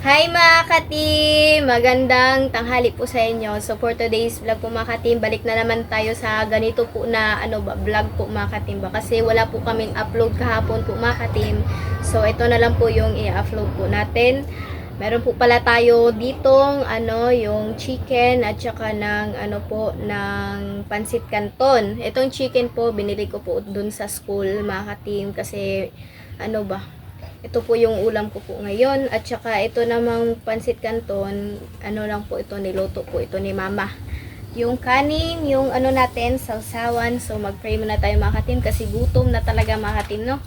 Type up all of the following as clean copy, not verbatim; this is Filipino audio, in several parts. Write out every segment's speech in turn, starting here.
Hi mga ka-team! Magandang tanghali po sa inyo. So for today's vlog po mga ka-team, balik na naman tayo sa ganito po na vlog po mga ka-team ba? Kasi wala po kaming upload kahapon po mga ka-team. So ito na lang po yung i-upload po natin. Meron po pala tayo ditong yung chicken at saka ng ng pansit canton. Itong chicken po binili ko po dun sa school mga ka-team kasi ito po yung ulam ko po ngayon. At saka ito namang pansit canton, lang po ito, niluto po ito ni mama. Yung kanin, yung natin, sausawan. So mag-pray muna tayo mga ka-team kasi gutom na talaga mga ka-team, no?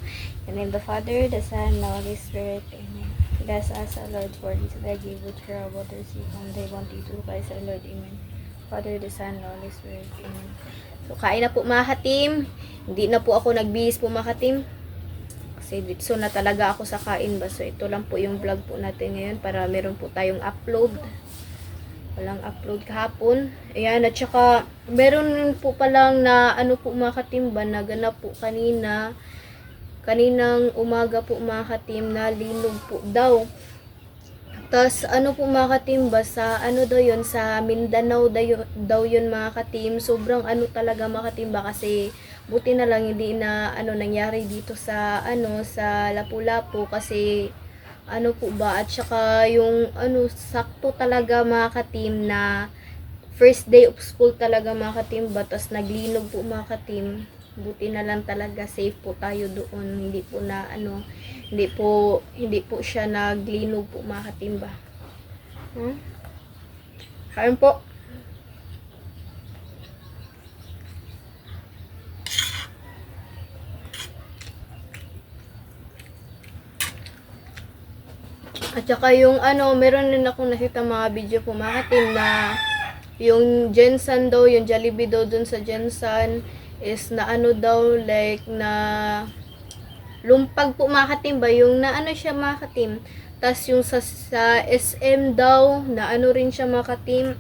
In the name of the Father, the Son, the Holy Spirit. Amen. Bless us, O Lord, for this thy give which we are about to receive from thy bounty to Christ our Lord. Amen. Father, the Son, the Holy Spirit. Amen. So kain na po mga ka-team. Hindi na po ako nagbihis po mga ka-team. Kasi dito na talaga ako sa kain ba. So ito lang po yung vlog po natin ngayon para meron po tayong upload. Walang upload kahapon. Ayan, at saka meron po palang na po mga katimba na ganap po kaninang umaga po mga katim na linog po daw. Tas po mga katimba sa daw yun sa Mindanao daw yun mga katim. Sobrang talaga mga katimba kasi buti na lang hindi na nangyari dito sa sa Lapu-Lapu kasi po ba, at saka yung sakto talaga mga katim na first day of school talaga mga katim ba, tas naglinog po mga katim. Buti na lang talaga safe po tayo doon, hindi po na hindi po siya naglinog po mga katim ba. Kain po. At saka yung meron din akong nakita mga video po mga katim na yung Jensen daw, yung Jollibee daw dun sa Jensen is na daw like na lumpag po mga katim ba, yung na siya mga katim. Tas yung sa SM daw na rin siya mga katim.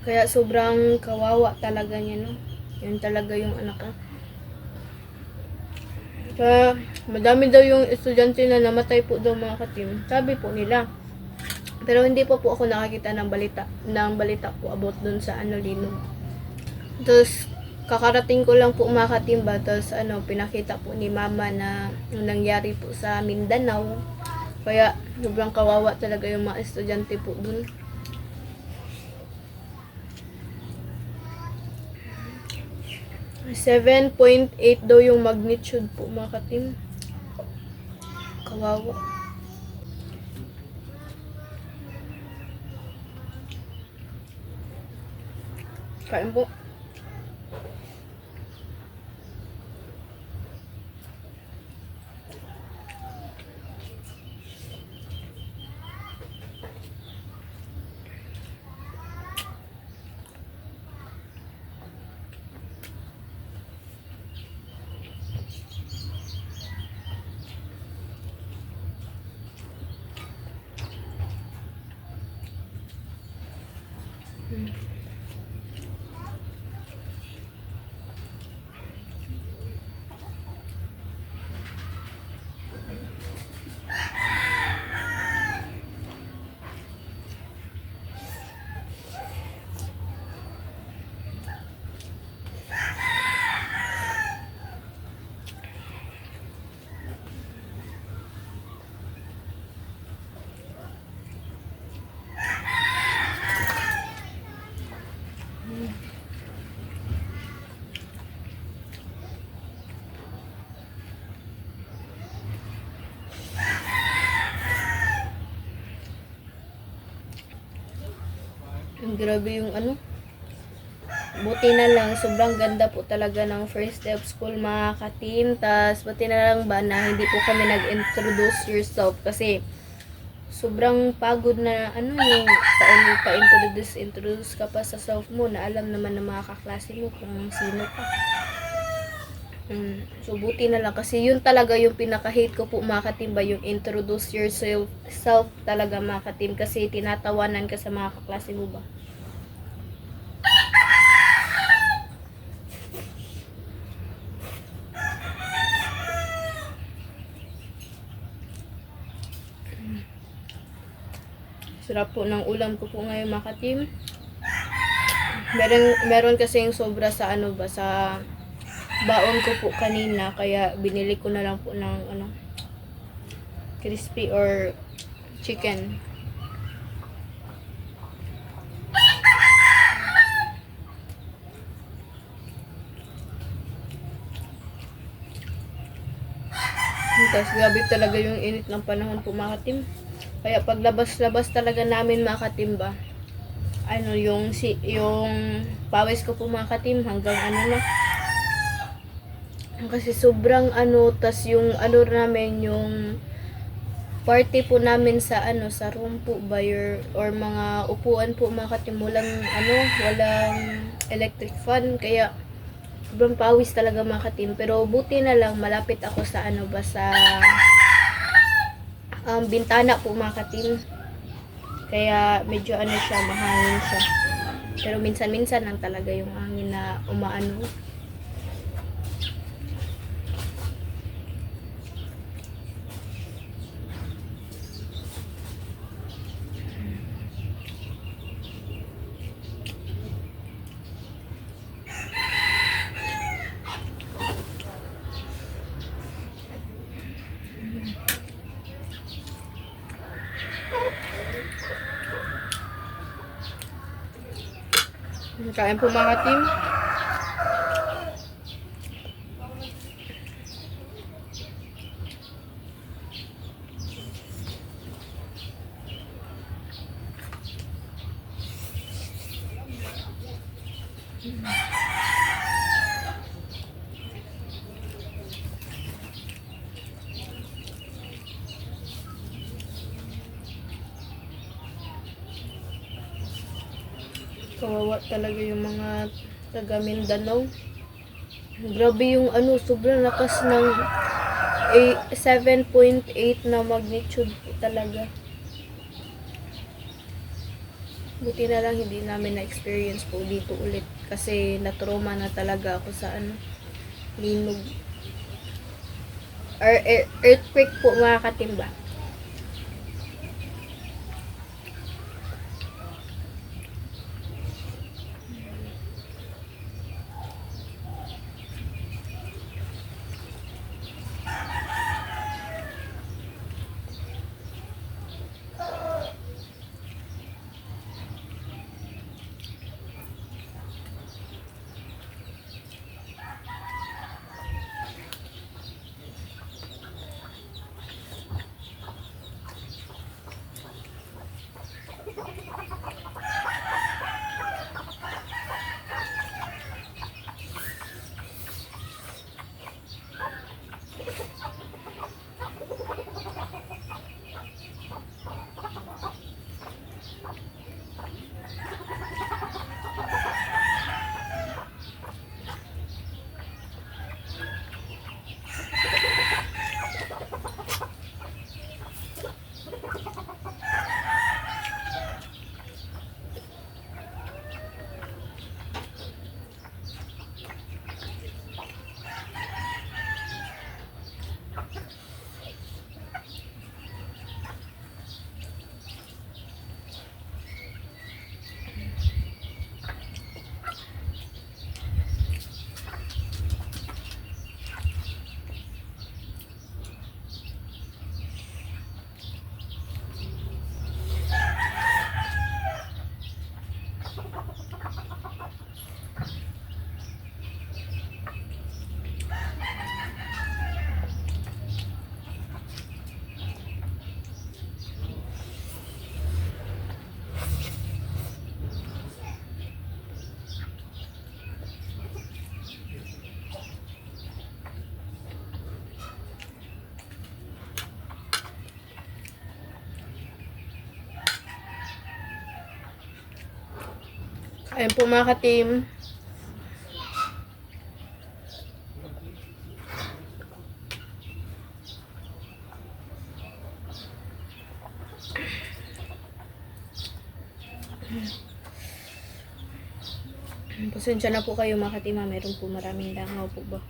Kaya sobrang kawawa talaga niya, no. Yun talaga yung anak ko. Kaya madami daw yung estudyante na namatay po daw mga katim. Sabi po nila. Pero hindi pa po ako nakakita ng balita po about dun sa linog. Tapos kakarating ko lang po mga katim ba, tapos pinakita po ni mama na nangyari po sa Mindanao. Kaya sobrang kawawa talaga yung mga estudyante po dun. 7.8 daw yung magnitude po mga katim. Kawawa. Kain po. Grabe yung buti na lang, sobrang ganda po talaga ng first day of school mga ka-team. Tas buti na lang ba na hindi po kami nag-introduce yourself kasi sobrang pagod na yung introduce ka pa sa self mo na alam naman ng mga kaklase mo kung sino ka. So buti na lang kasi yun talaga yung pinaka-hate ko po mga ka-team ba, yung introduce yourself talaga mga ka-team kasi tinatawanan ka sa mga kaklase mo ba. Sarap po ng ulam ko po ngayon mga ka-team. Meron kasing sobra sa ano ba, sa baon ko po kanina, kaya binili ko na lang po ng crispy or chicken. Tapos grabe talaga yung init ng panahon po mga ka-team. Kaya paglabas-labas talaga namin mga ka-team ba, yung pawis ko po mga ka-team hanggang na, kasi sobrang tas yung namin, yung party po namin sa sa room po ba, or mga upuan po mga ka-team, walang electric fan, kaya sobrang pawis talaga mga ka-team. Pero buti na lang malapit ako sa sa bintana po mga ka-team, kaya medyo siya, mahangin siya. Pero minsan-minsan lang talaga yung hangin na umaano. Kain po mga team. Kawawa talaga yung mga taga Mindanao. Grabe yung sobrang lakas ng 7.8 na magnitude po talaga. Buti na lang hindi namin na-experience po dito ulit, kasi na-trauma na talaga ako sa linog. Or earthquake po mga katimba. Ayan po mga ka-team. Pasensya na po kayo mga ka-team, meron po maraming langaw po ba.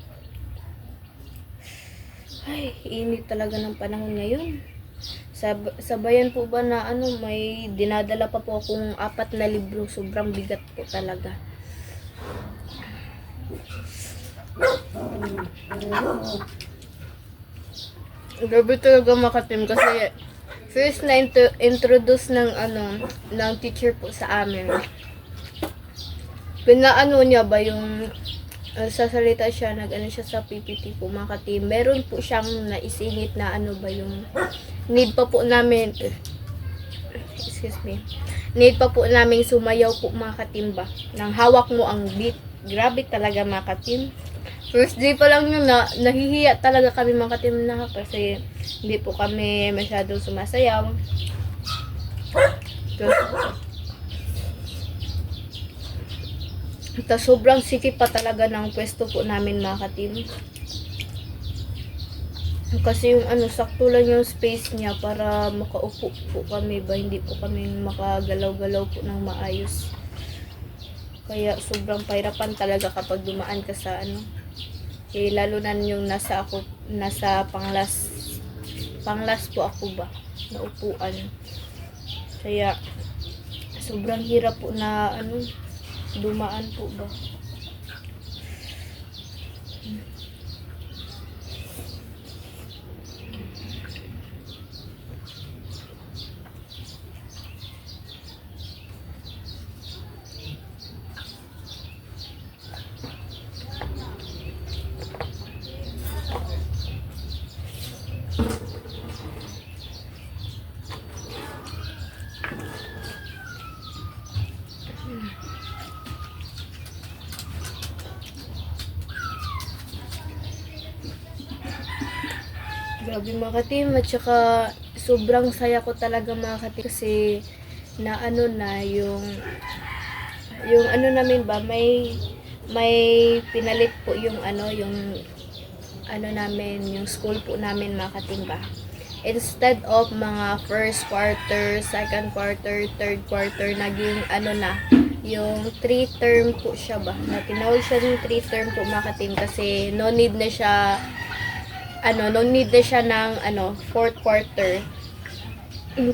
Ay, init talaga ng panahon ngayon. Sabayan po ba na ano, may dinadala pa po akong 4 na libro. Sobrang bigat po talaga. Grabe talaga makatim kasi first na introduce ng ng teacher po sa amin. Pinaano niya ba yung sasalita siya, siya sa PPT po mga ka-team. Meron po siyang naisingit na ba yung need pa po namin excuse me. Need pa po namin sumayaw po mga ka-team ba. Nang hawak mo ang beat. Grabe talaga mga ka-team. First day pa lang yun na nahihiya talaga kami mga ka-team na kasi hindi po kami masyadong sumasayaw. Tapos sobrang sikip pa talaga ng pwesto po namin mga ka-team. Kasi yung sakto lang yung space niya para makaupo po kami ba, hindi po kami makagalaw-galaw po ng maayos. Kaya sobrang pahirapan talaga kapag dumaan ka sa lalo na yung nasa panglas po ako ba, na upuan. Kaya sobrang hirap po na dumaan po ba. Grabe mga ka-team, at saka sobrang saya ko talaga mga ka-team kasi na na yung namin ba, may pinalit po yung namin, yung school po namin mga ka-team ba. Instead of mga first quarter, second quarter, third quarter, naging yung 3 term po siya ba. Na tinawag siya yung 3 term po mga ka-team kasi no need na siya ng 4th quarter.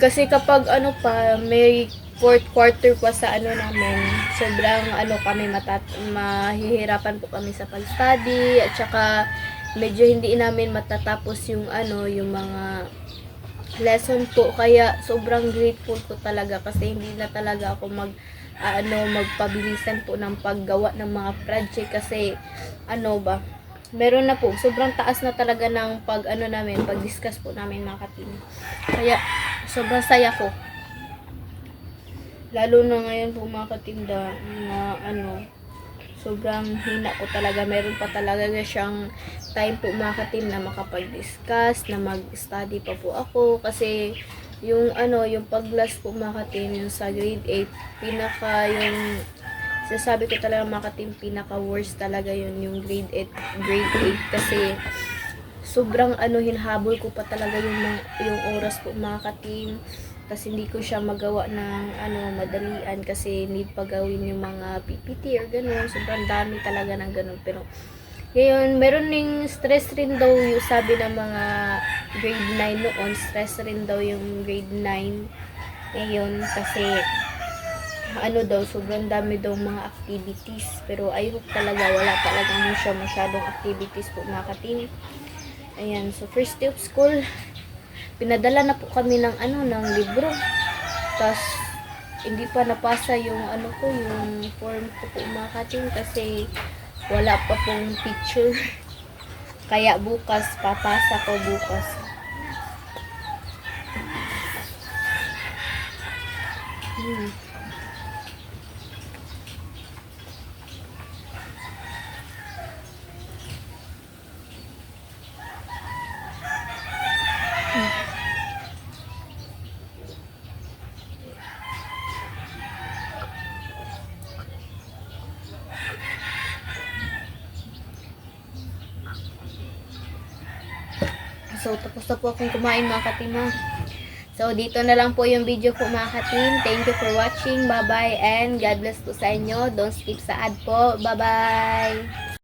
Kasi kapag pa may 4th quarter pa sa namin, sobrang kami mahihirapan po kami sa pag-study at saka medyo hindi namin matatapos yung yung mga lesson po. Kaya sobrang grateful po talaga kasi hindi na talaga ako magpabilisan po ng paggawa ng mga project kasi ba, meron na po, sobrang taas na talaga ng pag-discuss po namin mga ka-team. Kaya sobrang saya ko. Lalo na ngayon po mga ka-team na sobrang hina ko talaga. Meron pa talaga siyang time po mga ka-team na makapag-discuss, na mag-study pa po ako kasi yung yung pag-last po mga ka-team, yung sa grade 8, yung sasabi ko talaga mga ka-team, pinaka-worst talaga yung grade 8 kasi sobrang hinahabol ko pa talaga yung oras po mga ka-team kasi hindi ko siya magawa ng madalian kasi need pa gawin yung mga PPT or gano'n. Sobrang dami talaga ng gano'n. Pero ngayon, meron ng stress rin daw yung sabi ng mga grade 9 noon. Stress rin daw yung grade 9 ngayon kasi daw, sobrang dami daw mga activities. Pero I hope talaga, wala talagang siya masyadong activities po mga ka-team. Ayan, so first day of school, pinadala na po kami ng ng libro. Tapos, hindi pa napasa yung yung form ko po mga ka-team kasi wala pa pong picture. Kaya bukas, papasa ko bukas. So, tapos na po akong kumain mga ka-team. So, dito na lang po yung video po mga ka-team. Thank you for watching. Bye-bye and God bless po sa inyo. Don't skip sa ad po. Bye-bye!